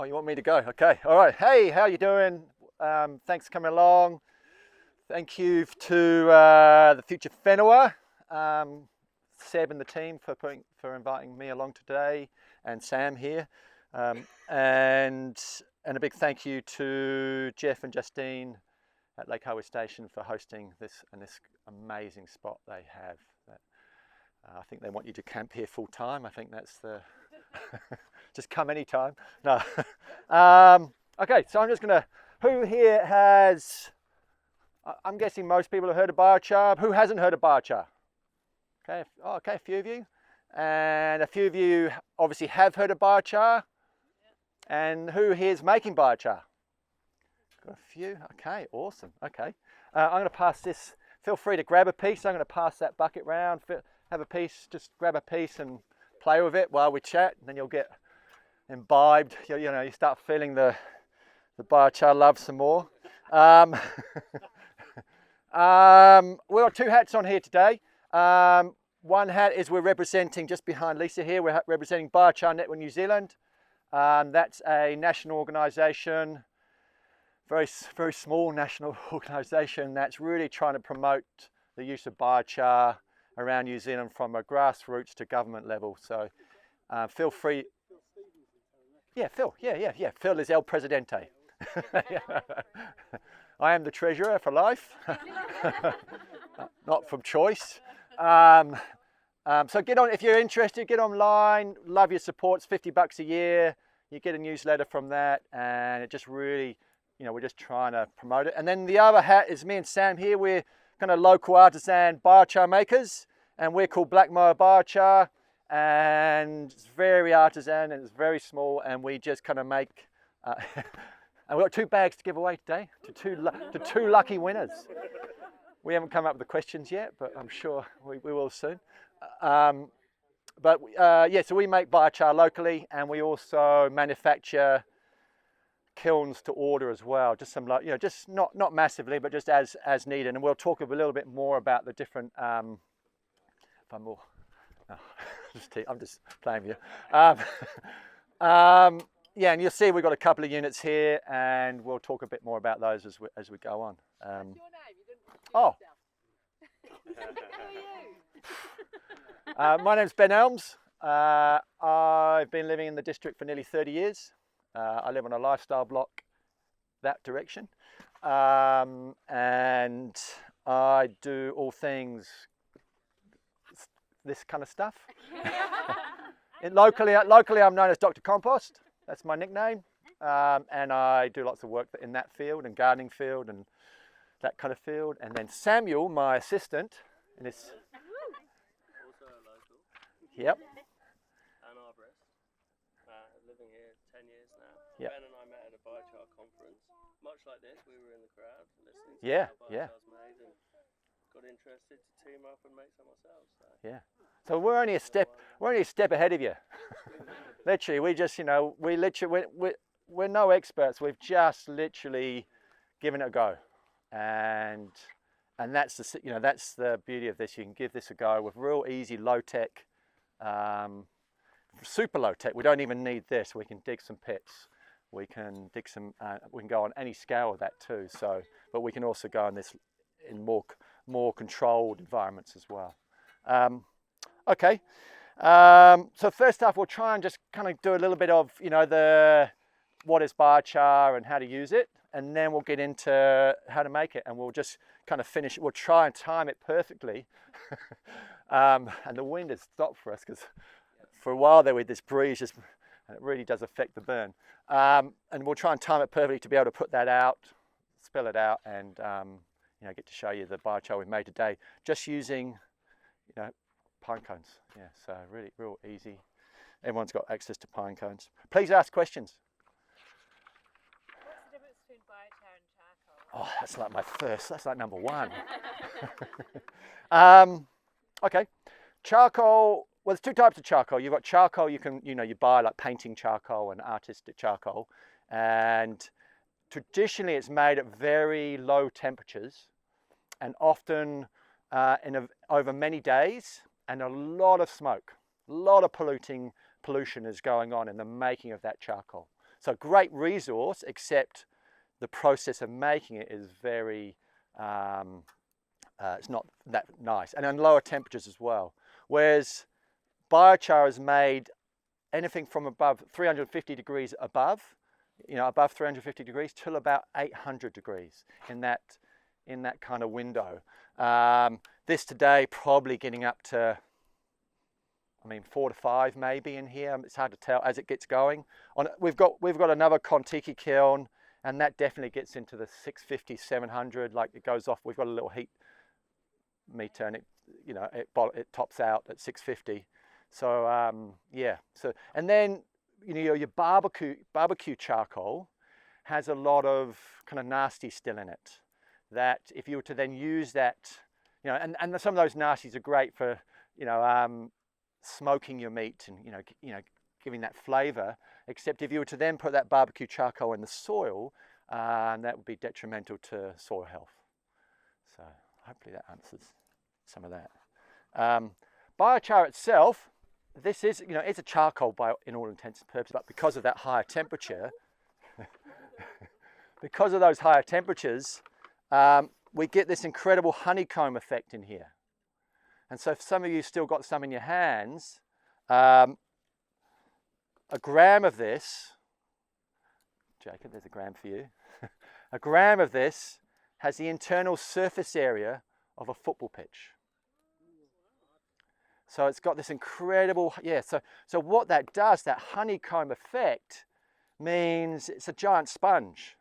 Oh, you want me to go? Okay. All right. Hey, how you doing? Thanks for coming along. Thank you to the Future Whenua, Seb and the team for inviting me along today, and Sam here, and a big thank you to Jeff and Justine at Lake Highway Station for hosting this amazing spot they have. I think they want you to camp here full time. I think that's the just come anytime. No. Okay, so I'm just gonna. Who here has? I'm guessing most people have heard of biochar. Who hasn't heard of biochar? Okay, okay, a few of you, and a few of you obviously have heard of biochar. And who here is making biochar? Got a few. Okay, awesome. Okay, I'm going to pass this. Feel free to grab a piece. I'm going to pass that bucket round. Have a piece. Just grab a piece and play with it while we chat. And then you'll get imbibed. You start feeling the biochar love some more. We've got two hats on here today. One hat is we're representing, just behind Lisa here, we're representing Biochar Network New Zealand. That's a national organisation, very small national organisation that's really trying to promote the use of biochar around New Zealand from a grassroots to government level. So feel free. Yeah, Phil. Yeah. Phil is El Presidente. I am the treasurer for life, not from choice. So get on, if you're interested, get online. Love your support. It's $50 a year. You get a newsletter from that, and it just really, we're just trying to promote it. And then the other hat is me and Sam here. We're kind of local artisan biochar makers, and we're called Black Moa Biochar, and it's very artisan and it's very small, and we just kind of make. And we've got 2 bags to give away today to two lucky winners. We haven't come up with the questions yet, but I'm sure we will soon. Yeah, so we make biochar locally, and we also manufacture kilns to order as well. Just some, just not massively, but just as needed. And we'll talk a little bit more about the different. I'm just playing with you. Yeah, and you'll see we've got a couple of units here, and we'll talk a bit more about those as we go on. What's your name? You didn't Oh. Who are you? My name's Ben Elms. I've been living in the district for nearly 30 years. I live on a lifestyle block that direction. And I do all things this kind of stuff. Locally, I'm known as Dr Compost. That's my nickname, and I do lots of work in that field and gardening field and that kind of field. And then Samuel, my assistant, in this. Also a local. Yep. An arborist. Living here 10 years now. Yep. Ben and I met at a biochar conference, much like this. We were in the crowd listening to Yeah, how biochar's made, and got interested to team up and make some ourselves. So. Yeah. So we're only a step ahead of you. Literally, we're no experts. We've just literally given it a go, and that's the beauty of this. You can give this a go with real easy, low tech, super low tech. We don't even need this. We can dig some pits. We can dig some. We can go on any scale of that too. So, but we can also go on this in more controlled environments as well. Okay. So first off, we'll try and just kind of do a little bit of, what is biochar and how to use it, and then we'll get into how to make it, and we'll just kind of finish. We'll try and time it perfectly. And the wind has stopped for us because for a while there with this breeze, and it really does affect the burn. And we'll try and time it perfectly to be able to put that out, spill it out, and get to show you the biochar we've made today, just using, pine cones. Yeah, so really real easy. Everyone's got access to pine cones. Please ask questions. What's the difference between biochar and charcoal? Oh, that's like my first. That's like number one. Okay, charcoal. Well, there's 2 types of charcoal. You've got charcoal you can, you buy like painting charcoal and artistic charcoal, and traditionally it's made at very low temperatures, and often over many days. And a lot of smoke, a lot of pollution is going on in the making of that charcoal. So great resource, except the process of making it is very, it's not that nice, and in lower temperatures as well. Whereas biochar is made anything from above 350 degrees above, above 350 degrees till about 800 degrees in that kind of window. This today probably getting up to, 4 to 5 maybe in here. It's hard to tell as it gets going. We've got another Kontiki kiln, and that definitely gets into the 650, 700. Like it goes off. We've got a little heat meter, and it tops out at 650. So yeah. So and then your barbecue charcoal has a lot of kind of nasty still in it. That if you were to then use that, and some of those nasties are great for smoking your meat and giving that flavour. Except if you were to then put that barbecue charcoal in the soil, that would be detrimental to soil health. So hopefully that answers some of that. Biochar itself, this is it's a charcoal in all intents and purposes, but because of that higher temperature, because of those higher temperatures, we get this incredible honeycomb effect in here. And so if some of you still got some in your hands, a gram of this, Jacob, there's a gram for you. A gram of this has the internal surface area of a football pitch. So it's got this incredible, so what that does, that honeycomb effect, means it's a giant sponge.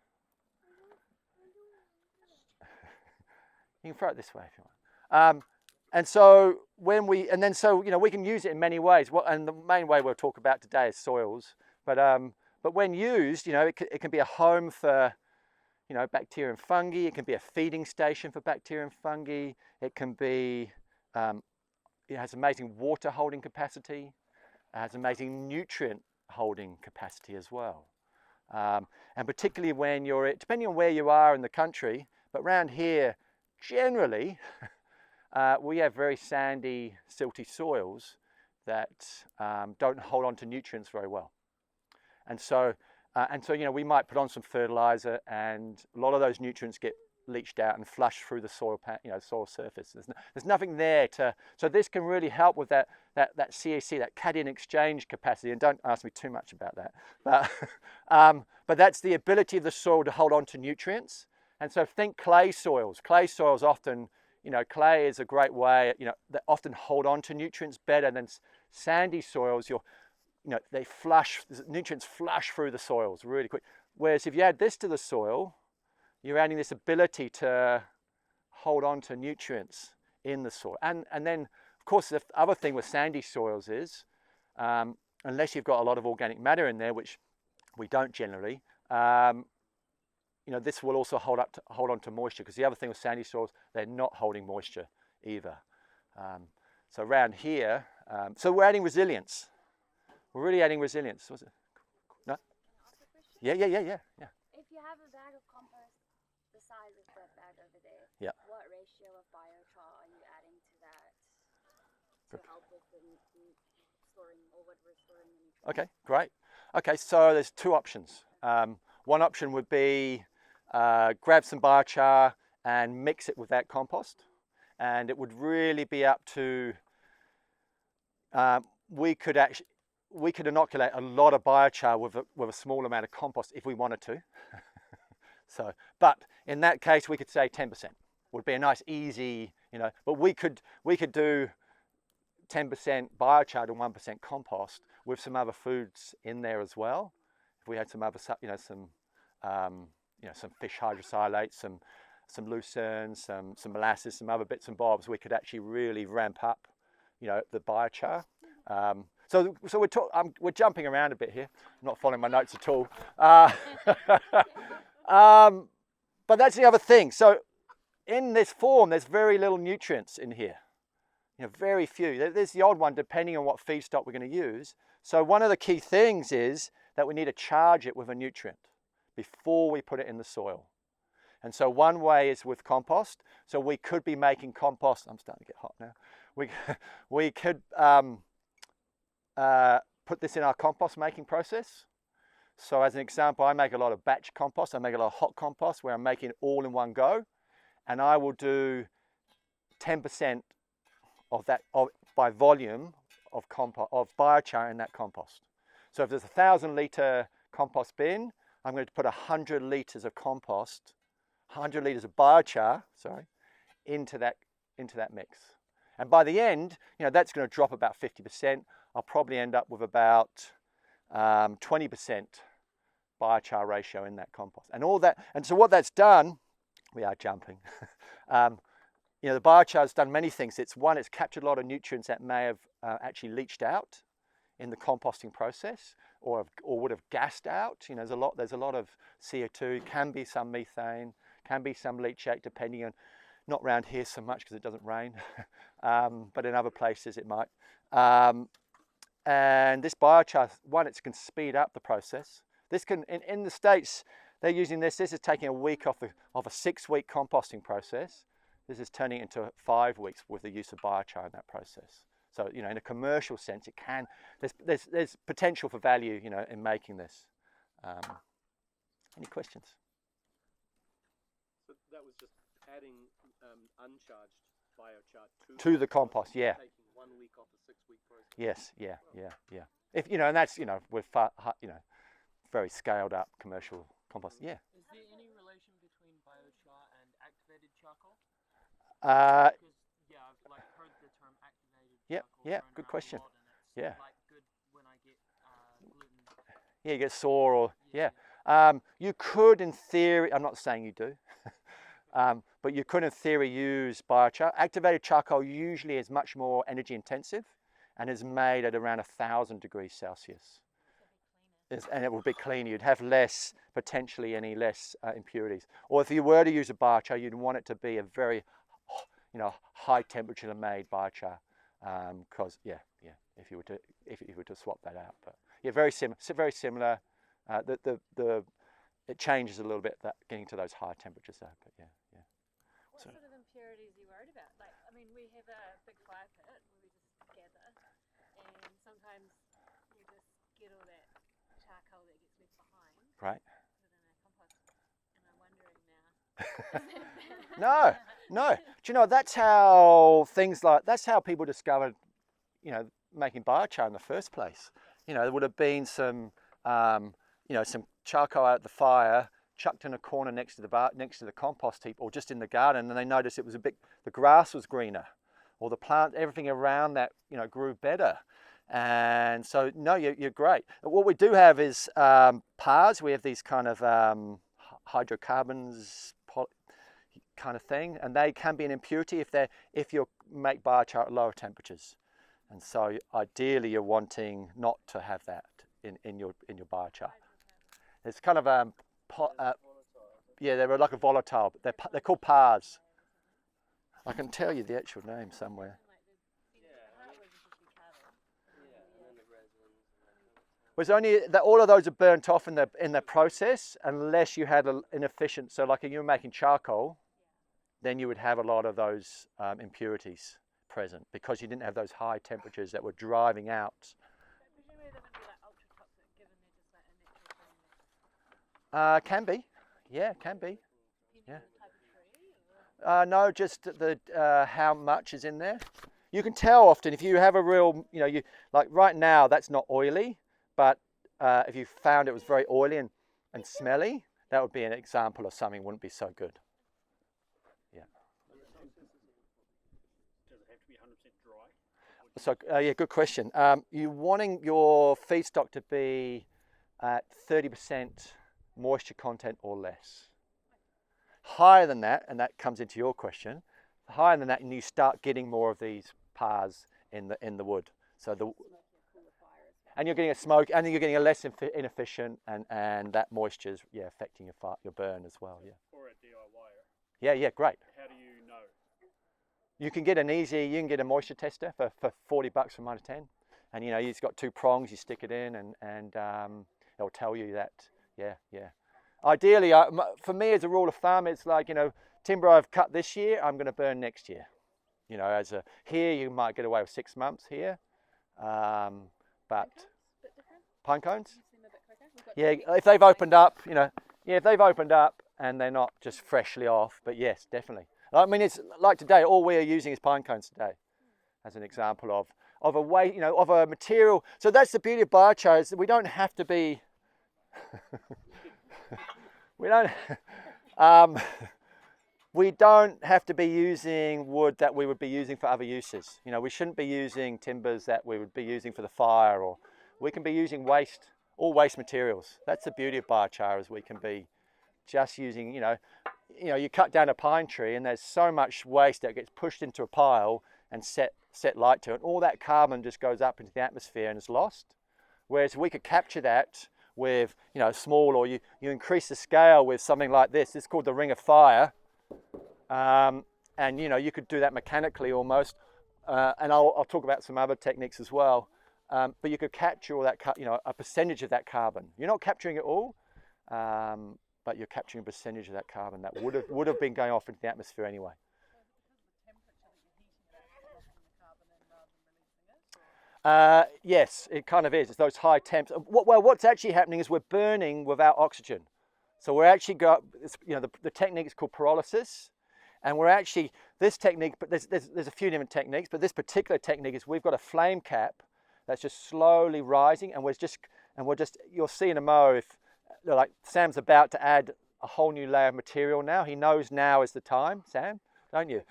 You can throw it this way if you want. And so we can use it in many ways. And the main way we'll talk about today is soils. But when used, it can be a home for, bacteria and fungi. It can be a feeding station for bacteria and fungi. It can be, it has amazing water holding capacity. It has amazing nutrient holding capacity as well. And particularly when depending on where you are in the country, but around here, generally, we have very sandy, silty soils that don't hold on to nutrients very well. And so we might put on some fertilizer, and a lot of those nutrients get leached out and flushed through the soil, soil surface. There's nothing there so this can really help with that CAC, that cation exchange capacity. And don't ask me too much about that. But that's the ability of the soil to hold on to nutrients. And so think clay soils. Clay soils often, clay is a great way, they often hold on to nutrients better than sandy soils. Nutrients flush through the soils really quick. Whereas if you add this to the soil, you're adding this ability to hold on to nutrients in the soil. And then, of course, the other thing with sandy soils is, unless you've got a lot of organic matter in there, which we don't generally, this will also hold on to moisture, because the other thing with sandy soils, they're not holding moisture either. So around here, so we're adding resilience. We're really adding resilience. Was it? No? Yeah. If you have a bag of compost the size of that bag over there, what ratio of biochar are you adding to that to help with the storing, or what we're storing the nutrients? Okay, great. Okay, so there's two options. One option would be grab some biochar and mix it with that compost, and it would really be up to, we could inoculate a lot of biochar with a small amount of compost if we wanted to. But in that case, we could say 10% would be a nice easy, but we could do 10% biochar to 1% compost with some other foods in there as well. If we had some other, some fish hydrosylates, some lucerne, some molasses, some other bits and bobs, we could actually really ramp up, the biochar. So we're jumping around a bit here. I'm not following my notes at all. But that's the other thing. So in this form, there's very little nutrients in here. Very few. There's the odd one depending on what feedstock we're going to use. So one of the key things is that we need to charge it with a nutrient before we put it in the soil. And so one way is with compost. So we could be making compost. I'm starting to get hot now. We could put this in our compost making process. So as an example, I make a lot of batch compost. I make a lot of hot compost where I'm making it all in one go. And I will do 10% of that by volume of biochar in that compost. So if there's a 1,000 litre compost bin, I'm going to put 100 litres of compost, 100 litres of biochar, sorry, into that mix. And by the end, you know, that's going to drop about 50%. I'll probably end up with about 20% biochar ratio in that compost. And all that, and so what that's done, we are jumping. You know, the biochar has done many things. It's captured a lot of nutrients that may have actually leached out in the composting process, or would have gassed out. You know, there's a lot of CO2. Can be some methane, can be some leachate, depending on, not around here so much because it doesn't rain, but in other places it might. And this biochar, it can speed up the process. This can, in the States, they're using this. This is taking a week off of a 6-week composting process. This is turning it into 5 weeks with the use of biochar in that process. So, you know, in a commercial sense, it can, there's potential for value, you know, in making this. Any questions? So that was just adding uncharged biochar to the compost, yeah. Taking 1 week off a 6-week process. Yes, yeah. If you know, and that's, you know, with very scaled up commercial compost. Yeah. Is there any relation between biochar and activated charcoal? Because, yeah, I've heard the term activated yeah, charcoal. yeah, good question. Yeah. Good when I get gluten. Yeah, you get sore or yeah. You could, in theory, I'm not saying you do, but you could, in theory, use biochar. Activated charcoal usually is much more energy intensive and is made at around 1,000 degrees Celsius. And it will be cleaner. You'd have less, potentially any less impurities. Or if you were to use a biochar, you'd want it to be a very, you know, high temperature made biochar, because if you were to swap that out. But yeah, very similar. It changes a little bit, that getting to those higher temperatures though. But yeah. What sort of impurities are you worried about? Like, I mean, we have a big fire pit where we just gather, and sometimes we just get all that charcoal that gets left behind. Right. Within our compost, and I'm wondering now. No. Do you know, that's how people discovered, you know, making biochar in the first place. You know, there would have been some, you know, some charcoal out of the fire, chucked in a corner next to the compost heap, or just in the garden, and they noticed the grass was greener, or the plant, everything around that, you know, grew better. And so, no, you're great. What we do have is PARs. We have these kind of hydrocarbons kind of thing, and they can be an impurity if you make biochar at lower temperatures. And so, ideally, you're wanting not to have that in your biochar. It's kind of yeah, they're like a volatile. They're called PARs. I can tell you the actual name somewhere. Was only that all of those are burnt off in the process, unless you had an inefficient. So, like if you were making charcoal, then you would have a lot of those impurities present because you didn't have those high temperatures that were driving out. Presumably they wouldn't be like ultra toxic, given they're just like a natural thing. Can be, yeah, can be. Yeah. Type of tree, No, just how much is in there. You can tell often if you have a real, you know, you like right now that's not oily. But if you found it was very oily and smelly, that would be an example of something wouldn't be so good. Yeah. Does it have to be 100% dry? So yeah, good question. You wanting your feedstock to be at 30% moisture content or less. Higher than that, and that comes into your question. Higher than that, and you start getting more of these PARs in the wood. So and you're getting a smoke, and you're getting a less inefficient, and that moisture is affecting your burn as well. Yeah. Or a DIY. Yeah, great. How do you know? You can get a moisture tester for $40 from 1 to 10, and you know you've got 2 prongs. You stick it in, and it'll tell you that. Yeah. Ideally, for me as a rule of thumb, it's like, you know, timber I've cut this year, I'm going to burn next year. You know, here you might get away with 6 months here. But pine cones? Yeah, if they've opened up, you know, yeah, if they've opened up and they're not just freshly off, but yes, definitely. I mean, it's like today, all we are using is pine cones today, as an example of a way, you know, of a material. So that's the beauty of biochar, is that we don't have to be, we don't, we don't have to be using wood that we would be using for other uses. You know, we shouldn't be using timbers that we would be using for the fire, or we can be using waste, all waste materials. That's the beauty of biochar, is we can be just using, you know, you cut down a pine tree and there's so much waste that gets pushed into a pile and set light to it. All that carbon just goes up into the atmosphere and is lost. Whereas we could capture that with, you know, small, or you increase the scale with something like this. It's called the ring of fire. And, you know, you could do that mechanically almost. And I'll talk about some other techniques as well. But you could capture all that, you know, a percentage of that carbon. You're not capturing it all, but you're capturing a percentage of that carbon that would have been going off into the atmosphere anyway. Yes, it kind of is. It's those high temps. Well, what's actually happening is we're burning without oxygen. So we're actually you know, the technique is called pyrolysis, and we're actually, this technique, but there's a few different techniques, but this particular technique is we've got a flame cap that's just slowly rising, and we're just, you'll see in a mo, if like Sam's about to add a whole new layer of material now. He knows now is the time, Sam, don't you?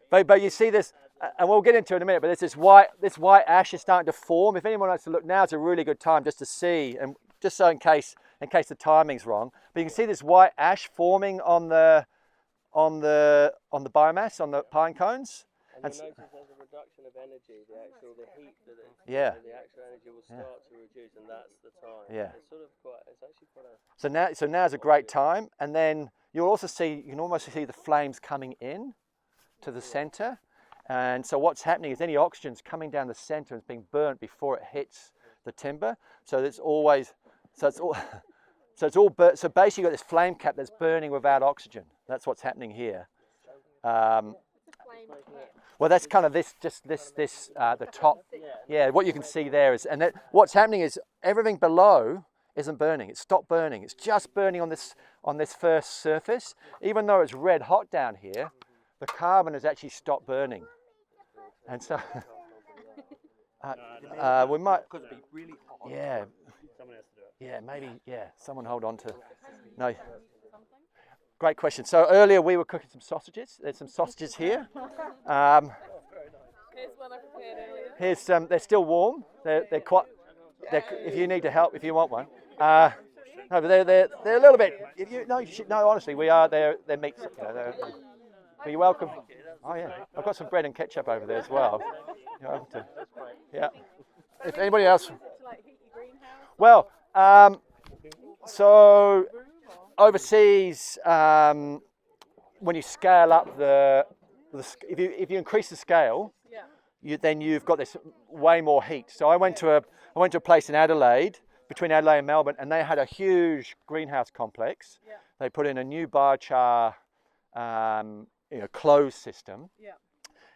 But you see this, and we'll get into it in a minute, but there's this white ash is starting to form. If anyone wants to look now, it's a really good time just to see, and just so in case the timing's wrong. But you can see this white ash forming on the biomass, on the pine cones. And you'll notice there's a reduction of energy, the heat that the actual energy will start to reduce, and that's the time. Yeah. It's actually quite a... So now's a great time, and then you'll also see, you can almost see the flames coming in to the center. And so what's happening is any oxygen's coming down the center and it's being burnt before it hits the timber. So it's always, so basically you've got this flame cap that's burning without oxygen. That's what's happening here. Well, that's kind of the top. Yeah, what you can see there is, and what's happening is everything below isn't burning. It's stopped burning. It's just burning on this first surface. Even though it's red hot down here, the carbon has actually stopped burning. And so we might. Because it'd be really hot. Yeah. Someone has to do it. Yeah, maybe. Yeah, someone hold on to. No. Great question. So earlier we were cooking some sausages. There's some sausages here. Here's one I prepared earlier. Here's some. They're still warm. They're quite. If you need to help, if you want one. No, but they're a little bit. No, honestly, we are. They're meats. You know, but you're welcome. Oh yeah, I've got some bread and ketchup over there as well. You're welcome to. Yeah. If anybody else. Well, so overseas, when you scale up if you increase the scale, then you've got this way more heat. So I went to a place in Adelaide, between Adelaide and Melbourne, and they had a huge greenhouse complex. Yeah. They put in a new biochar closed system,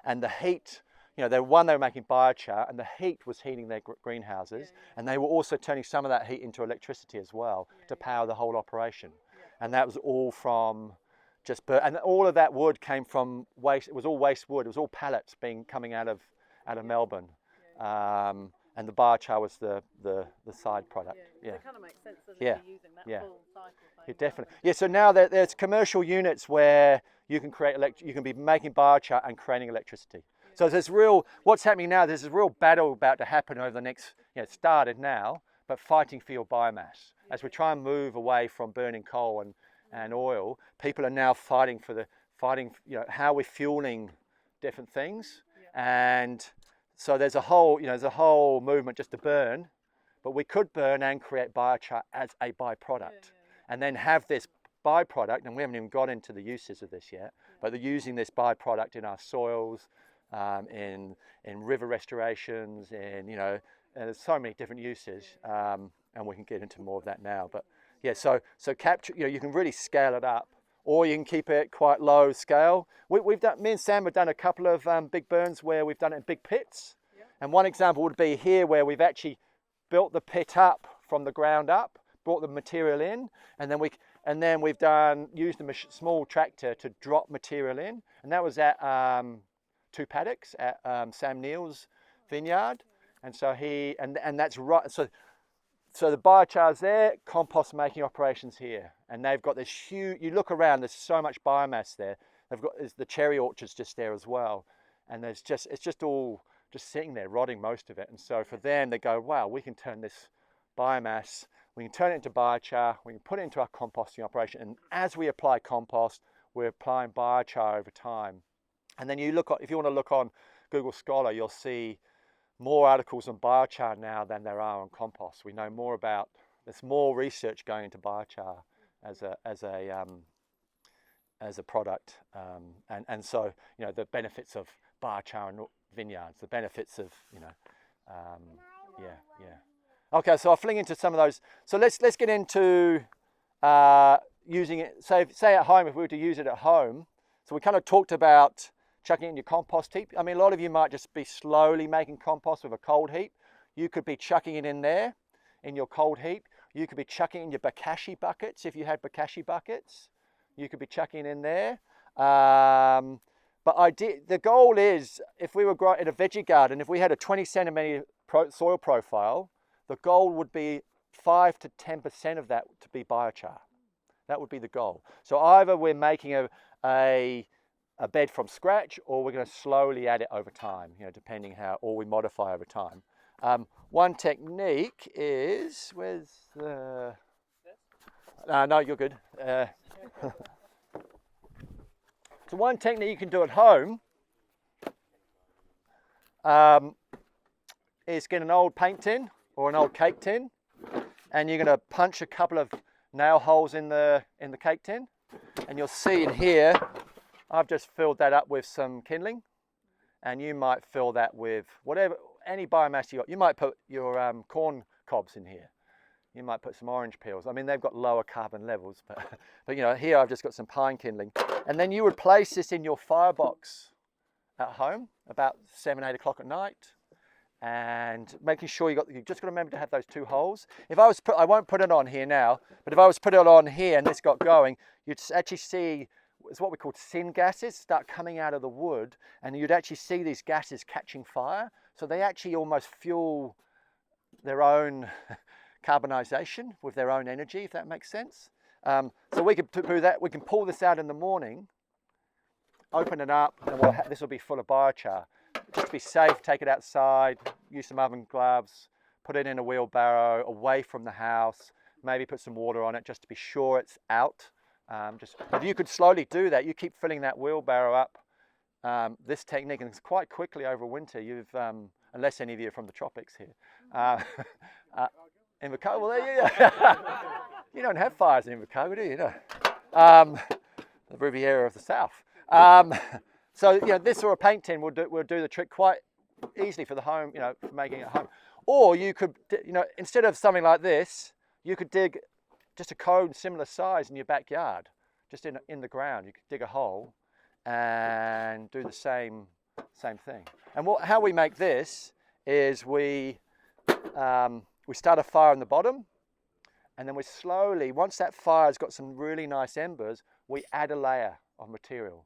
and the heat, they were making biochar, and the heat was heating their greenhouses, and they were also turning some of that heat into electricity as well to power the whole operation. And that was all from and all of that wood came from waste. It was all waste wood. It was all pallets coming out of Melbourne, and the biochar was the side product. Yeah. So it kind of makes sense, doesn't it? Using that full cycle thing. Yeah, definitely. Yeah. So now there's commercial units where you can create you can be making biochar and creating electricity. So what's happening now, there's a real battle about to happen over the next, it started now, but fighting for your biomass. As we try and move away from burning coal and oil, people are now fighting, how we're fueling different things. And so there's a whole movement just to burn, but we could burn and create biochar as a byproduct. And then have this byproduct, and we haven't even got into the uses of this yet, but they're using this byproduct in our soils, in river restorations, and there's so many different uses, and we can get into more of that now. But yeah, so capture, you can really scale it up, or you can keep it quite low scale. Me and Sam have done a couple of big burns where we've done it in big pits, and one example would be here where we've actually built the pit up from the ground up, brought the material in, and then we've used a small tractor to drop material in, and that was at 2 paddocks at Sam Neill's vineyard, and so and that's right. So the biochar's there, compost making operations here, and they've got this huge. You look around, there's so much biomass there. There's the cherry orchards just there as well, and it's just all just sitting there rotting, most of it. And so for them, they go, wow, we can turn this biomass, we can turn it into biochar, we can put it into our composting operation, and as we apply compost, we're applying biochar over time. And then if you want to look on Google Scholar, you'll see more articles on biochar now than there are on compost. We know more about, there's more research going into biochar as a product, and so the benefits of biochar in vineyards, the benefits of Okay, so I'll fling into some of those. So let's get into using it. Say at home, if we were to use it at home. So we kind of talked about chucking it in your compost heap. I mean, a lot of you might just be slowly making compost with a cold heap. You could be chucking it in there, in your cold heap. You could be chucking it in your bokashi buckets, if you had bokashi buckets. You could be chucking it in there. But the goal is, if we were growing in a veggie garden, if we had a 20 centimetre soil profile, the goal would be 5 to 10% of that to be biochar. That would be the goal. So either we're making a bed from scratch, or we're going to slowly add it over time, depending or we modify over time. One technique is, where's the... no, you're good. So one technique you can do at home is get an old paint tin or an old cake tin, and you're going to punch a couple of nail holes in the cake tin, and you'll see in here I've just filled that up with some kindling, and you might fill that with any biomass you got. You might put your corn cobs in here. You might put some orange peels. I mean, they've got lower carbon levels, but here I've just got some pine kindling. And then you would place this in your firebox at home about 7, 8 o'clock at night, and making sure you just got to remember to have those 2 holes. If I was I won't put it on here now, but if I was to put it on here and this got going, you'd actually see, it's what we call syngases start coming out of the wood, and you'd actually see these gases catching fire. So they actually almost fuel their own carbonization with their own energy, if that makes sense. So we could do that. We can pull this out in the morning, open it up, and this will be full of biochar. Just to be safe, take it outside, use some oven gloves, put it in a wheelbarrow away from the house, maybe put some water on it just to be sure it's out. But you could slowly do that. You keep filling that wheelbarrow up. This technique, and it's quite quickly over winter. Unless any of you are from the tropics here. Invercargill, well, there you don't have fires in Invercargill, do you? The Riviera of the South. So this or a paint tin will do the trick quite easily for the home, for making it at home. Or you could, instead of something like this, you could dig just a cone similar size in your backyard, just in the ground. You could dig a hole and do the same thing. And how we make this is we start a fire on the bottom, and then we slowly, once that fire's got some really nice embers, we add a layer of material.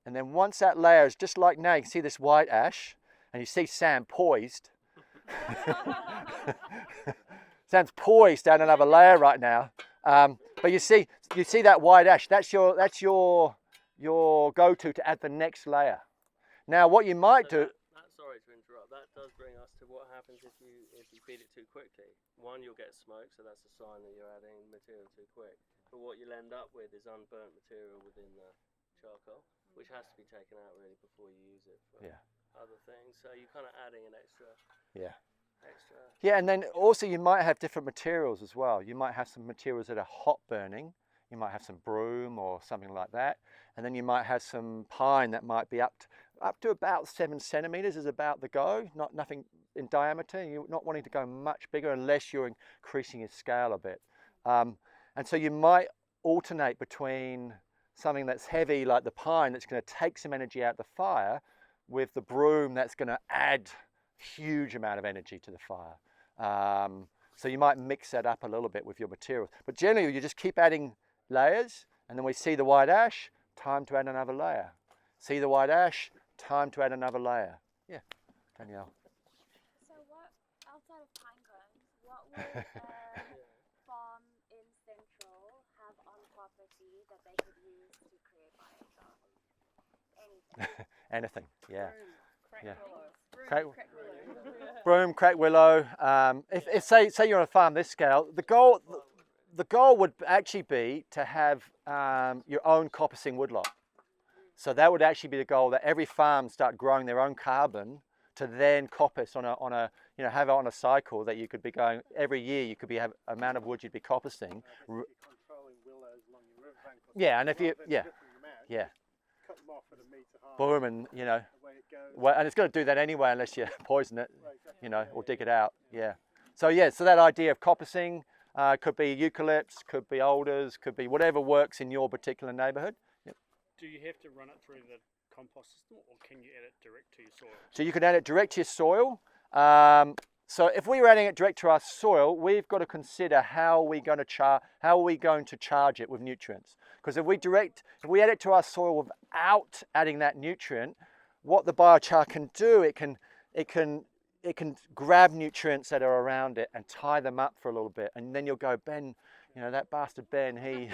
And then once that layer is just like now, you can see this white ash, and you see Sam poised. Sam's poised down another layer right now. But you see that white ash. That's your go-to to add the next layer. Now, what you might do. Sorry to interrupt. That does bring us to what happens if you feed it too quickly. One, you'll get smoke, so that's a sign that you're adding material too quick. But what you'll end up with is unburnt material within the charcoal, which has to be taken out really before you use it for other things. So you're kind of adding an extra. Yeah, and then also you might have different materials as well. You might have some materials that are hot burning. You might have some broom or something like that, and then you might have some pine that might be up to about 7 centimeters is about the go. Nothing in diameter. You're not wanting to go much bigger unless you're increasing your scale a bit. And so you might alternate between something that's heavy like the pine that's going to take some energy out of the fire with the broom that's going to add huge amount of energy to the fire. So you might mix that up a little bit with your materials. But generally, you just keep adding layers, and then we see the white ash, time to add another layer. See the white ash, time to add another layer. Yeah, Danielle. So what, outside of pine cones, what would farm in Central have on property that they could use to create biochar? Anything. Anything, yeah. Broom, Broom, crack willow. If say you're on a farm this scale, the goal would actually be to have your own coppicing woodlot. So that would actually be the goal, that every farm start growing their own carbon to then coppice on a have it on a cycle that you could be going every year. You could be have amount of wood you'd be coppicing. Yeah, and if you yeah. Cut them off at a metre high. Boom, and Away it goes. well, and it's going to do that anyway unless you poison it, or dig it out. Yeah. So that idea of coppicing could be eucalypts, could be alders, could be whatever works in your particular neighbourhood. Yep. Do you have to run it through the compost system, or can you add it direct to your soil? So you can add it direct to your soil. So if we were adding it direct to our soil, we've got to consider how are we going to charge it with nutrients. Because if we add it to our soil without adding that nutrient, what the biochar can do, it can grab nutrients that are around it and tie them up for a little bit, and then you'll go, Ben, that bastard Ben, he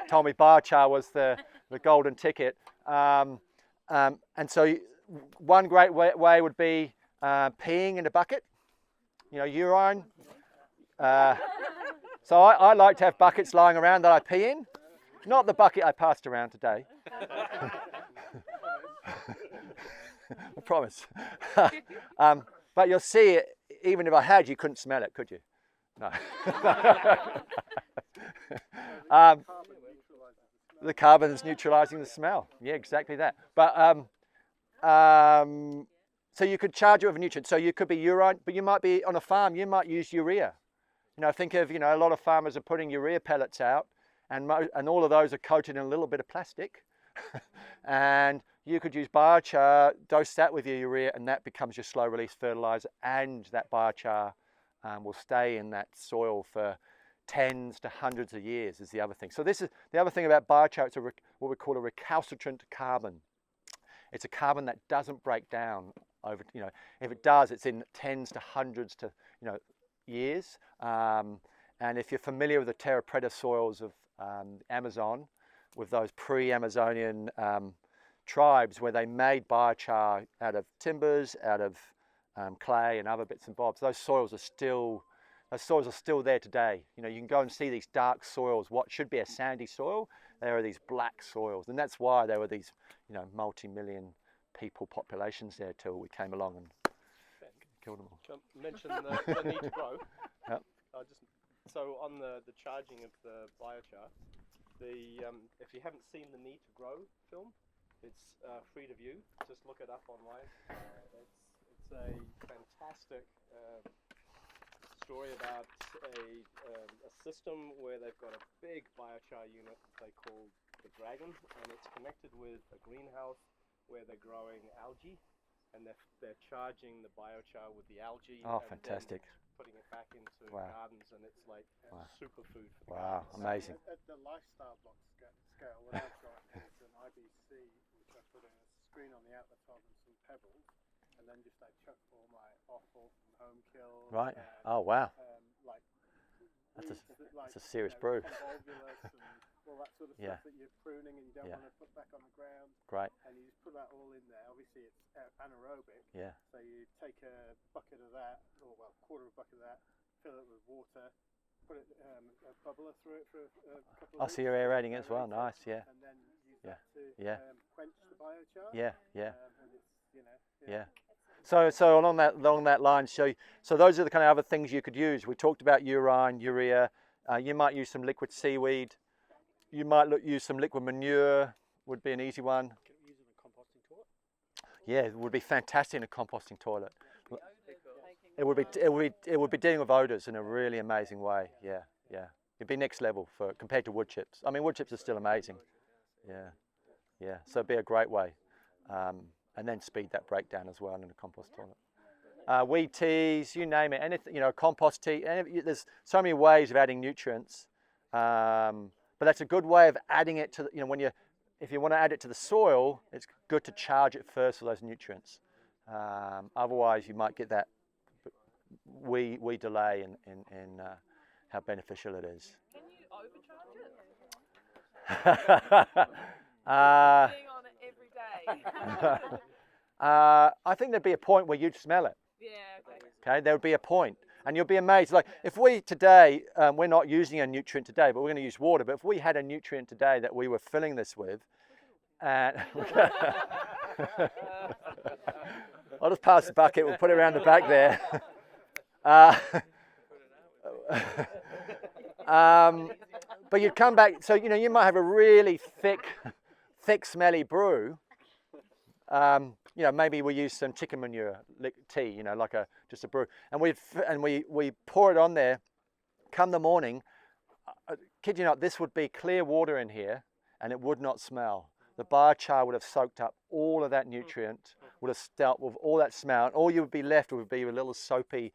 told me biochar was the golden ticket. And so one great way would be peeing in a bucket, urine. So I like to have buckets lying around that I pee in. Not the bucket I passed around today. I promise. But you'll see it, even if I had, you couldn't smell it, could you? No. The carbon is neutralizing the smell. Yeah, exactly that. But so you could charge it with a nutrient. So you could be urine, but you might be on a farm, you might use urea. Think of, a lot of farmers are putting urea pellets out, and all of those are coated in a little bit of plastic. And you could use biochar, dose that with your urea, and that becomes your slow release fertilizer, and that biochar will stay in that soil for tens to hundreds of years is the other thing. So this is the other thing about biochar. It's what we call a recalcitrant carbon. It's a carbon that doesn't break down over, if it does, it's in tens to hundreds to, years. And if you're familiar with the terra preta soils of Amazon, with those pre-Amazonian tribes where they made biochar out of timbers, out of clay and other bits and bobs, those soils are still there today. You can go and see these dark soils, what should be a sandy soil, there are these black soils, and that's why there were these, multi-million people populations there till we came along and killed them all. Mention the need to grow. Yep. So on the charging of the biochar, if you haven't seen the Need to Grow film, it's free to view. Just look it up online. It's a fantastic story about a system where they've got a big biochar unit they call the Dragon, and it's connected with a greenhouse where they're growing algae, and they're charging the biochar with the algae. Oh, and fantastic. putting it back into Wow. gardens, and it's like superfood for Wow, gardens. amazing. At the lifestyle block scale, what I've got is an IBC, which I put a screen on the outlet of and some pebbles, and then just chuck all my offal from home kills. Right. And, Oh, wow. like That's a serious brew. convolvulus and all that sort of Yeah. stuff that you're pruning and you don't Yeah. want to put back on the ground. Great. And you just put that all in there. Obviously, it's anaerobic. Yeah. So you take a bucket of that, or quarter of a bucket of that, fill it with water, put it a bubbler through it for a couple of Oh, weeks. so you're aerating it as well. Nice. Yeah. And then use Yeah. that to Yeah. quench the biochar. Yeah. Yeah. And it's, Yeah. So along that line, so those are the kind of other things you could use. We talked about urine, urea. You might use some liquid seaweed. You might use some liquid manure. Would be an easy one. Can you use it in a composting toilet? Yeah, it would be fantastic in a composting toilet. It would be dealing with odours in a really amazing way. Yeah, yeah. It'd be next level compared to wood chips. I mean, wood chips are still amazing. Yeah, yeah. So it'd be a great way, and then speed that breakdown as well in a compost toilet. weed teas, you name it, anything, compost tea. There's so many ways of adding nutrients, but that's a good way of adding it to, if you want to add it to the soil, it's good to charge it first for those nutrients. Otherwise, you might get that wee delay in how beneficial it is. Can you overcharge it? Being on it every day. I think there'd be a point where you'd smell it. Yeah, okay. Okay, there would be a point, and you'll be amazed. Like if we today, we're not using a nutrient today, but we're going to use water. But if we had a nutrient today that we were filling this with, and I'll just pass the bucket. We'll put it around the back there. But you'd come back. So you might have a really thick, smelly brew. Maybe we use some chicken manure tea, like just a brew, and we pour it on there. Come the morning, kid you not, this would be clear water in here, and it would not smell. The biochar would have soaked up all of that nutrient, would have dealt with all that smell, and all you would be left would be a little soapy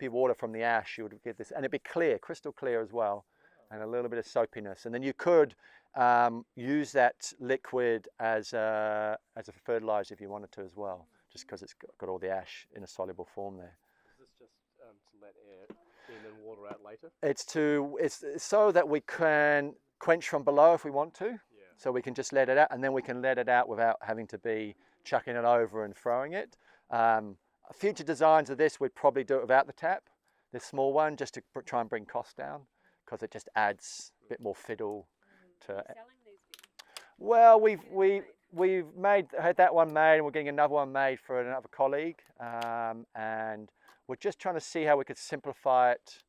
water from the ash. You would get this, and it'd be clear, crystal clear as well, and a little bit of soapiness, and then you could use that liquid as a fertilizer if you wanted to as well, just because it's got all the ash in a soluble form there. Is this just to let air in and water out later? It's so that we can quench from below if we want to. Yeah. So we can just let it out, and then we can let it out without having to be chucking it over and throwing it. Future designs of this, we'd probably do it without the tap, this small one, just to try and bring costs down, because it just adds a bit more fiddle to. Selling these things. Well, we've had that one made, and we're getting another one made for another colleague, and we're just trying to see how we could simplify it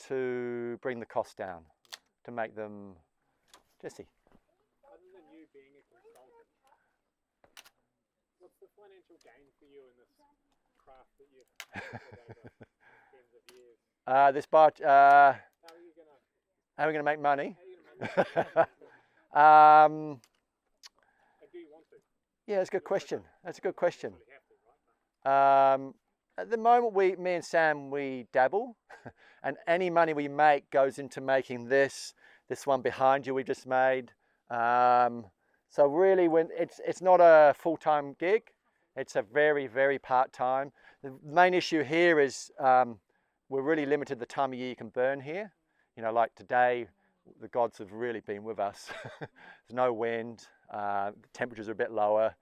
to bring the cost down, to make them. Jesse. Other than you being a consultant, what's the financial gain for you in this craft that you've had over tens of years? This bar. How are you How are we going to make money? How are you going to make do you want to? Yeah, that's a good question. That's a good question. You have to, right? At the moment, me and Sam, we dabble, and any money we make goes into making this one behind you we just made. So really, when it's not a full-time gig, it's a very, very part-time. The main issue here is we're really limited the time of year you can burn here. Like today, the gods have really been with us. There's no wind, the temperatures are a bit lower,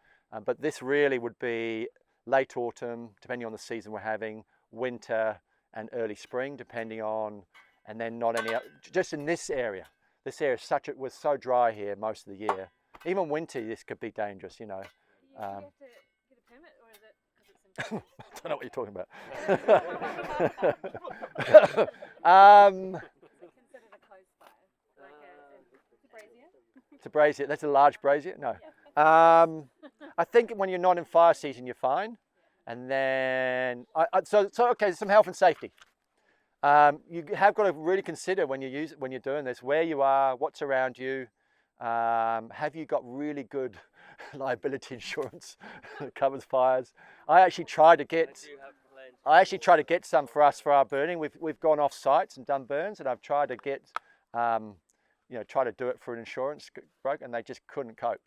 but this really would be late autumn, depending on the season we're having, winter and early spring, depending on, and then not any, just in this area. This area was so dry here most of the year. Even winter, this could be dangerous, Do you have to get a permit, or is it because it's I don't know what you're talking about. considered a closed fire? Like it's a brazier? It's a brazier. That's a large brazier. No. I think when you're not in fire season, you're fine. And then, okay, some health and safety. You have got to really consider when you're doing this, where you are, what's around you. Have you got really good liability insurance that covers fires? I actually try to get some for us for our burning. We've gone off sites and done burns, and I've tried to get, try to do it for an insurance broker, and they just couldn't cope.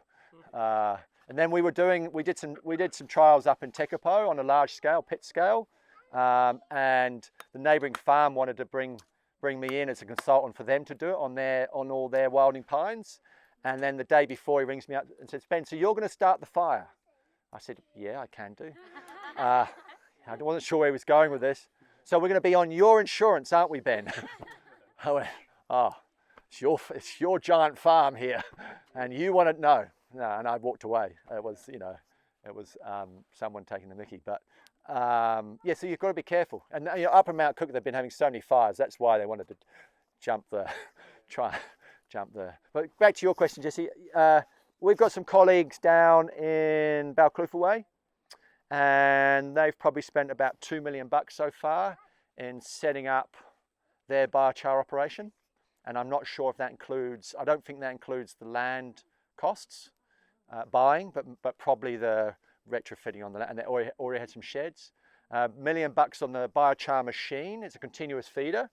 And then we did some trials up in Tekapo on a large scale, pit scale, and the neighbouring farm wanted to bring me in as a consultant for them to do it on all their wilding pines. And then the day before, he rings me up and says, "Ben, so you're going to start the fire?" I said, "Yeah, I can do." I wasn't sure where he was going with this. "So we're going to be on your insurance, aren't we, Ben?" I went, "Oh, it's your giant farm here, and you want to know." No, and I walked away. It was someone taking the mickey. But yeah, so you've got to be careful. And up in Mount Cook, they've been having so many fires. That's why they wanted to jump the. But back to your question, Jesse. We've got some colleagues down in Balclutha Way, and they've probably spent about $2 million so far in setting up their biochar operation. And I'm not sure if that includes. I don't think that includes the land costs, buying, but probably the retrofitting on the land. And they already had some sheds. $1 million on the Biochar machine. It's a continuous feeder.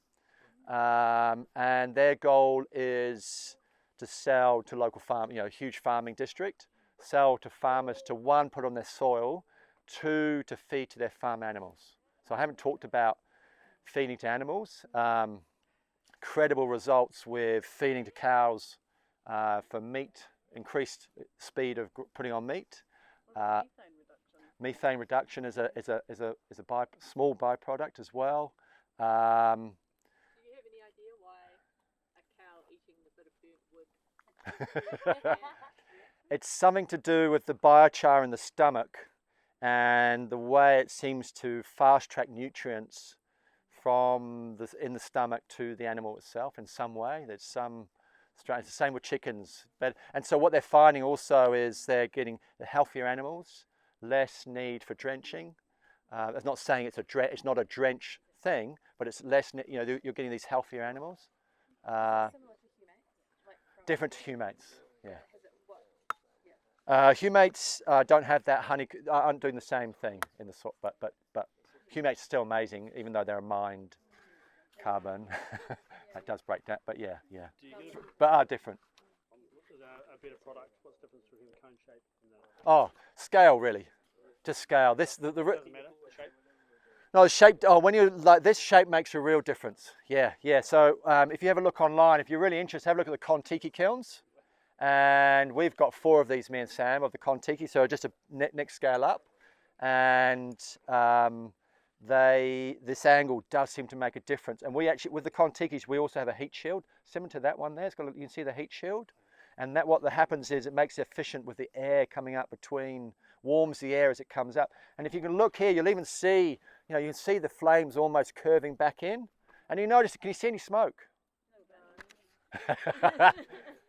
And their goal is to sell to local farm, huge farming district, sell to farmers to, one, put on their soil, two, to feed to their farm animals. So I haven't talked about feeding to animals. Credible results with feeding to cows for meat, increased speed of putting on meat. Methane reduction is a small byproduct as well. Do you have any idea why a cow eating the bit of burnt wood? It's something to do with the biochar in the stomach and the way it seems to fast track nutrients from in the stomach to the animal itself in some way. There's some, it's the same with chickens. And so what they're finding also is they're getting the healthier animals, less need for drenching. It's not saying it's not a drench thing, but it's less, you're getting these healthier animals. Similar to humates? Like Different to humates, yeah. Humates don't have that honey, aren't doing the same thing in the sort, but humates are still amazing, even though they're a mined carbon. That does break down, but yeah. But are different. A better product. What's the difference between cone shape and Oh, scale really, just scale. This doesn't matter. Shape. No, the shape. Oh, when you like this shape makes a real difference. Yeah. So if you have a look online, if you're really interested, have a look at the Kontiki kilns. And we've got 4 of these, me and Sam, of the Kontiki, so just a next scale up. And this angle does seem to make a difference. And we actually, with the Kontikis, we also have a heat shield, similar to that one there. You can see the heat shield. And what happens is it makes it efficient with the air coming up between, warms the air as it comes up. And if you can look here, you'll even see, you can see the flames almost curving back in. And you notice, can you see any smoke?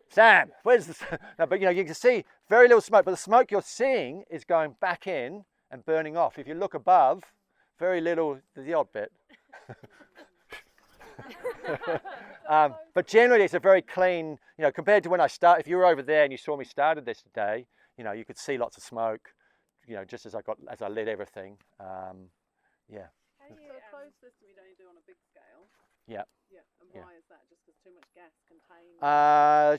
Sam, where's the... No, but you can see very little smoke, but the smoke you're seeing is going back in and burning off. If you look above, very little, the odd bit. But generally it's a very clean, compared to when I start, if you were over there and you saw me started this today, you could see lots of smoke, just as I lit everything. Yeah. How do you, so a closed system you don't do on a big scale? Yeah. And why is that? Just because too much gas contained?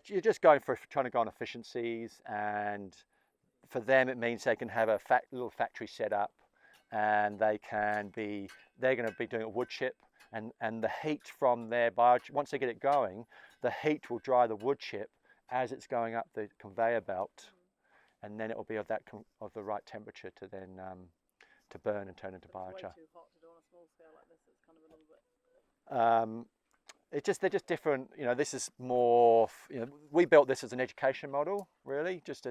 You're just trying to go on efficiencies, and for them it means they can have a little factory set up, and they're going to be doing a wood chip, and the heat from their once they get it going, the heat will dry the wood chip as it's going up the conveyor belt, and then it will be of the right temperature to then to burn and turn into biochar. It's way too hot to do on a small scale like this. It's kind of a little bit. They're just different. This is more. We built this as an education model, really, just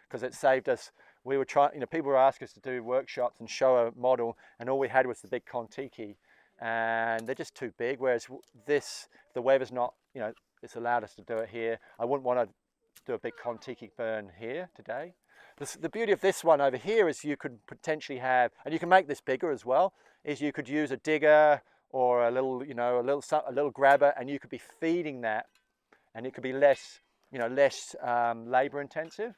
because it saved us. We were trying. People were asking us to do workshops and show a model, and all we had was the big Kontiki, and they're just too big. Whereas this, the weather's not. It's allowed us to do it here. I wouldn't want to do a big Kontiki burn here today. The beauty of this one over here is you could potentially have, and you can make this bigger as well. Is you could use a digger or a little grabber, and you could be feeding that, and it could be less labor intensive,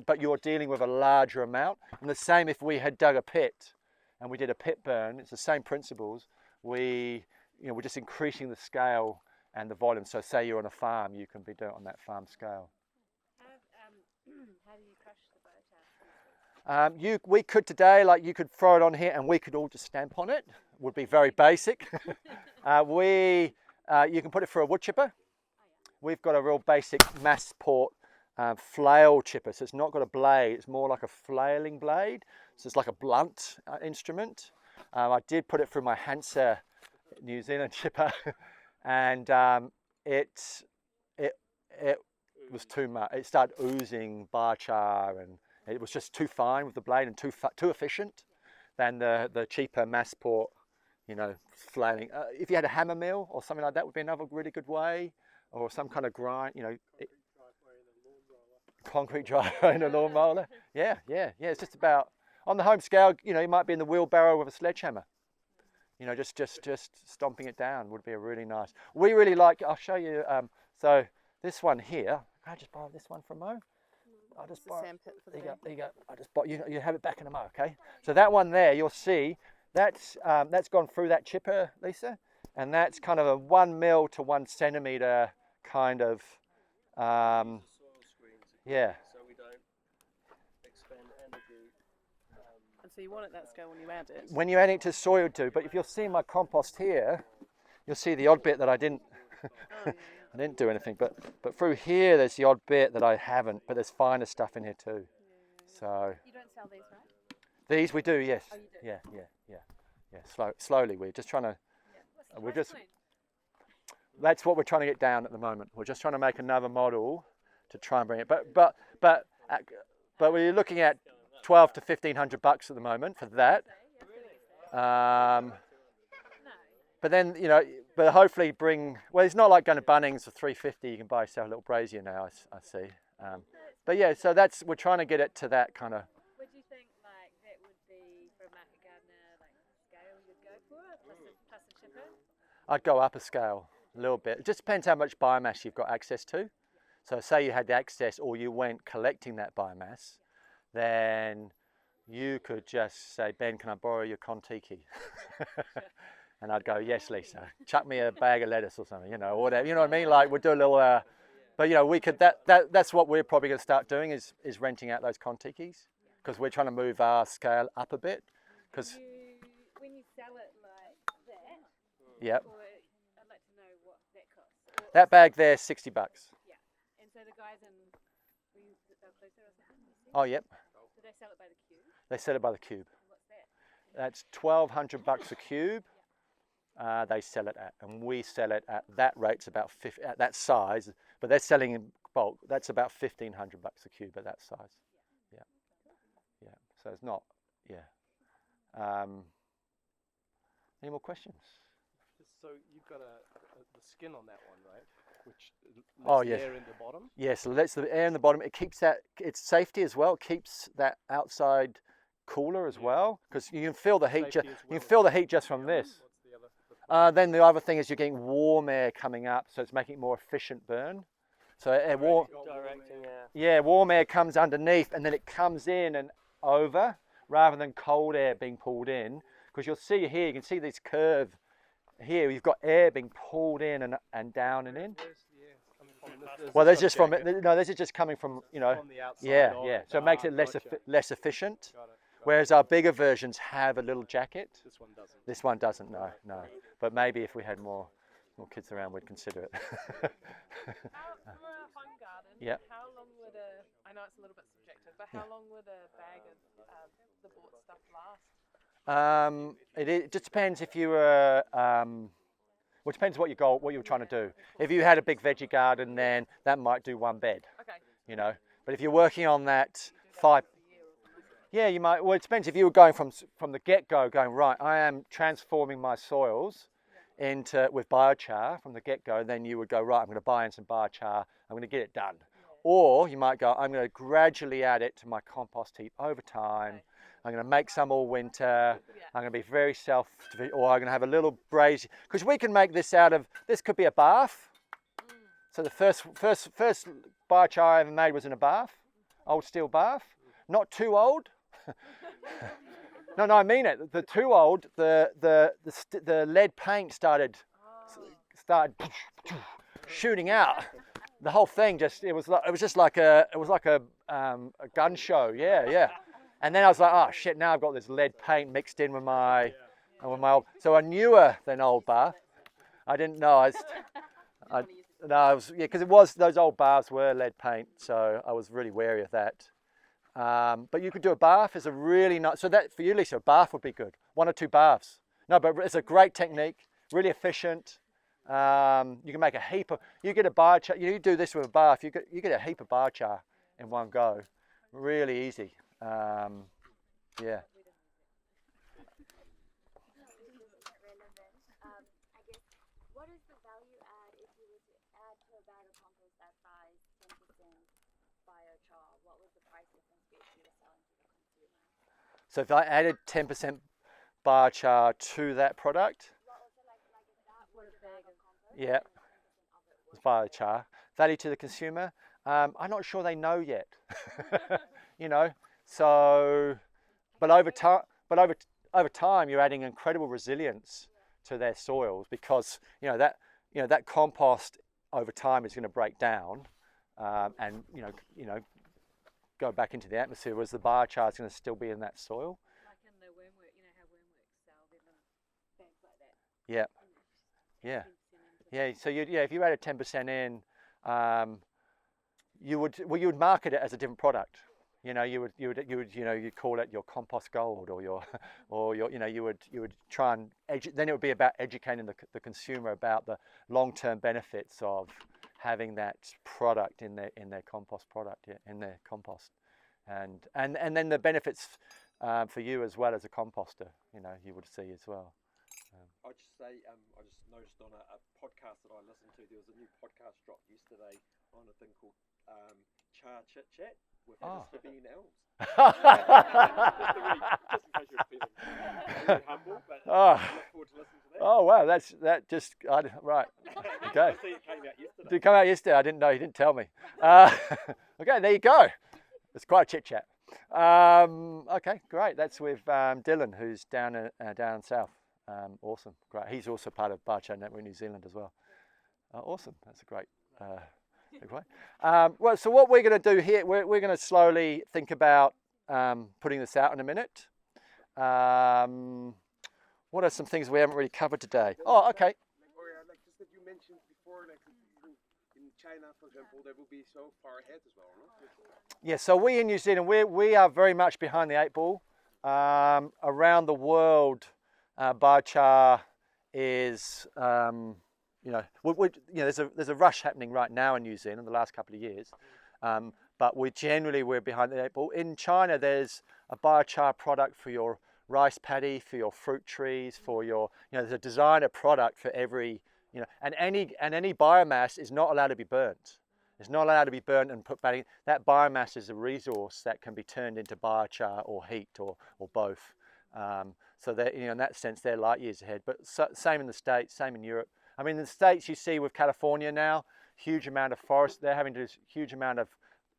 but you're dealing with a larger amount. And the same if we had dug a pit and we did a pit burn, it's the same principles. We're just increasing the scale and the volume. So say you're on a farm, you can be doing it on that farm scale. How do you crush the biochar? We could today, you could throw it on here and we could all just stamp on it. Would be very basic. You can put it through a wood chipper. We've got a real basic mass port flail chipper, so it's not got a blade, it's more like a flailing blade, so it's like a blunt instrument. I did put it through my Hansa New Zealand chipper, and it was too much. It started oozing biochar, and it was just too fine with the blade and too efficient than the cheaper mass port, flailing. If you had a hammer mill or something like that, would be another really good way, or some kind of grind, concrete driveway in a lawn roller. Yeah. It's just about, on the home scale, you might be in the wheelbarrow with a sledgehammer. Just stomping it down would be a really nice. We really like. I'll show you. So this one here. Can I just borrow this one from Mo? I'll just borrow. Sandpit for the There you go. I just bought. You have it back in a mo, okay? So that one there, you'll see that's gone through that chipper, Lisa, and that's kind of a 1 mil to 1 centimetre kind of, Soil screens yeah. so we don't expend energy. And so you want it that scale when you add it. When you add it to soil too, but if you'll see my compost here, you'll see the odd bit that I didn't, I didn't do anything, but through here there's the odd bit that I haven't, but there's finer stuff in here too. So You don't sell these, right? these we do, yes. Oh, you do? Yeah. Slowly, we're just trying to. What's the We're price just- point? That's what we're trying to get down at the moment. We're just trying to make another model to try and bring it. But we're looking at 12 to 1500 bucks at the moment for that. No. But then but hopefully bring. Well, it's not like going to Bunnings for 350. You can buy yourself a little brazier now. I see. But yeah, so we're trying to get it to that kind of. Would you think like that would be for a market gardener, like scale you'd go for plus a chipper? I'd go up a scale a little bit. It just depends how much biomass you've got access to. So say you had the access or you went collecting that biomass, then you could just say, Ben, can I borrow your Kontiki? And I'd go, yes, Lisa, chuck me a bag of lettuce or something, or whatever. You know what I mean? Like we'd do a little, but we could, that's what we're probably going to start doing is renting out those Kontikis because we're trying to move our scale up a bit. Because When you sell it like that, yep. or I'd like to know what that costs. Or That bag there, $60. Yeah, and so the guys in Inoculation or something. Oh, yep. Do they sell it by the cube? They sell it by the cube. And what's that? That's $1,200 a cube. They sell it at, and we sell it at that rate's about 50 at that size. But they're selling in bulk. That's about $1,500 a cube at that size. Yeah. So it's not. Yeah. Any more questions? So you've got the skin on that one, right? Which Oh, lets yes. air in the bottom. Yes, so that's the air in the bottom. It keeps it's safety as well. It keeps that outside cooler as well because you can feel the heat. Safety as You well can feel as the heat just from this. What's the other? Then the other thing is you're getting warm air coming up, so it's making it more efficient burn. So warm, Directing air. yeah, warm air comes underneath and then it comes in and over rather than cold air being pulled in. Because you'll see here, you can see this curve here. You've got air being pulled in and down and in. Where's the air coming from? Well, this is just coming from From the outside. yeah. of So it makes it less gotcha. less efficient. Got it. Whereas our bigger versions have a little jacket. This one doesn't. This one doesn't, no. But maybe if we had more kids around, we'd consider it. From a home garden, Yep. how long would I know it's a little bit subjective, but how long would a bag of the bought stuff last? It just depends if you were, well, it depends what what you're trying to do. If you had a big veggie garden, then that might do one bed, Okay. But if you're working on that yeah, you might, well, it depends if you were going from the get-go going, right, I am transforming my soils with biochar from the get-go, then you would go, right, I'm going to buy in some biochar, I'm going to get it done. Or you might go, I'm going to gradually add it to my compost heap over time. I'm going to make some all winter. I'm going to be very or I'm going to have a little brazier. Because we can make this this could be a bath. So the first biochar I ever made was in a bath, old steel bath. Not too old. No, I mean it. The too old, the lead paint started shooting out. The whole thing it was like a gun show. Yeah. And then I was like, oh shit! Now I've got this lead paint mixed in with my old. So a newer than old bath. I didn't know. Because those old baths were lead paint, so I was really wary of that. But you could do a bath. It's a really nice. So that for you, Lisa, a bath would be good. 1 or 2 baths. No, but it's a great technique. Really efficient. You can make a heap of. You get a biochar. You do this with a bath. You get a heap of biochar in one go. Really easy. Yeah. Relevant. I guess, what is the value add if you were to add to a bag of compost that size 10% biochar? What would the price difference be if you were selling to the consumer? So if I added 10% biochar to that product, What also like if that was a bag of compost, yeah, 10% of it it's biochar. Value to the consumer, I'm not sure they know yet. So, but over time, over time you're adding incredible resilience to their soils, because that compost over time is going to break down and go back into the atmosphere, whereas the biochar is going to still be in that soil. Like in the wormwork, you know how wormworks sell them in bags like that. Yeah. Yeah. Yeah. So if you added 10% in, you would market it as a different product. You'd call it your compost gold, or you would try and then it would be about educating the consumer about the long-term benefits of having that product in their compost product, in their compost, and then the benefits for you as well as a composter, you would see as well. I'd just say, I just noticed on a podcast that I listened to, there was a new podcast dropped yesterday on a thing called Char Chit Chat with Mr. Bean Elms. Just in case you're feeling really humble, but I look forward to listening to that. Oh wow, right. Okay. I see it came out yesterday. Did it come out yesterday? I didn't know. He didn't tell me. Okay, there you go. It's quite a chit chat. Okay, great. That's with Dylan, who's down south. Awesome, great. He's also part of Biochar Network New Zealand as well. Awesome. That's a great. Well, so what we're going to do here, we're going to slowly think about putting this out in a minute. What are some things we haven't really covered today? Oh, okay. Like just that you mentioned before, like in China, for example, they will be so far ahead as well, no? Yeah, so we in New Zealand, we are very much behind the 8 ball. Around the world, biochar is, there's a rush happening right now in New Zealand the last couple of years, but we're behind the 8 ball. In China, there's a biochar product for your rice paddy, for your fruit trees, for your, there's a designer product for every, and any biomass is not allowed to be burnt. It's not allowed to be burnt and put back in. That biomass is a resource that can be turned into biochar or heat or both. So that, in that sense, they're light years ahead. But same in the States, same in Europe. I mean, in the States, you see with California now, huge amount of forest. They're having to do huge amount of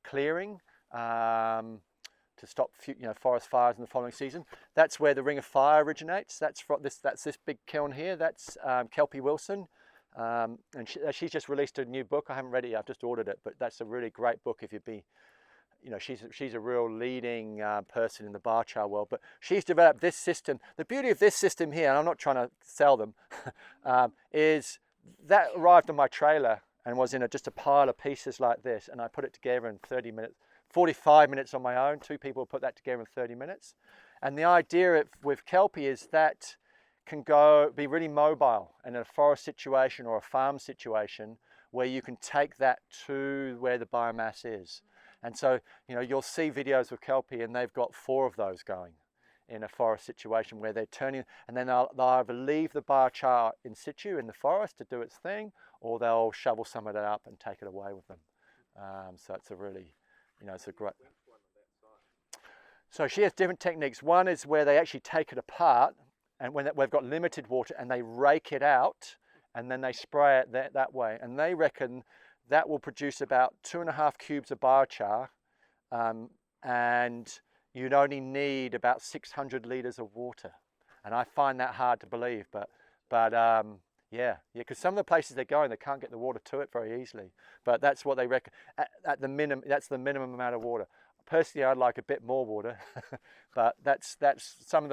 clearing to stop, forest fires in the following season. That's where the Ring of Fire originates. That's this big kiln here. That's Kelpie Wilson. And she's just released a new book. I haven't read it yet, I've just ordered it, but that's a really great book if you'd be, she's a real leading person in the biochar world, but she's developed this system. The beauty of this system here, and I'm not trying to sell them, is that arrived on my trailer and was in just a pile of pieces like this, and I put it together in 30 minutes, 45 minutes on my own. 2 people put that together in 30 minutes. And the idea with Kelpie is that can be really mobile in a forest situation or a farm situation where you can take that to where the biomass is. And so, you'll see videos with Kelpie and they've got 4 of those going in a forest situation where they're turning, and then they'll either leave the biochar in situ in the forest to do its thing, or they'll shovel some of that up and take it away with them. So it's a really, it's a great. So she has different techniques. One is where they actually take it apart, and when we've got limited water, and they rake it out, and then they spray it that way. And they reckon that will produce about 2.5 cubes of biochar, and you'd only need about 600 litres of water. And I find that hard to believe, but yeah, because some of the places they're going, they can't get the water to it very easily. But that's what they reckon. At the minimum, that's the minimum amount of water. Personally, I'd like a bit more water, but that's some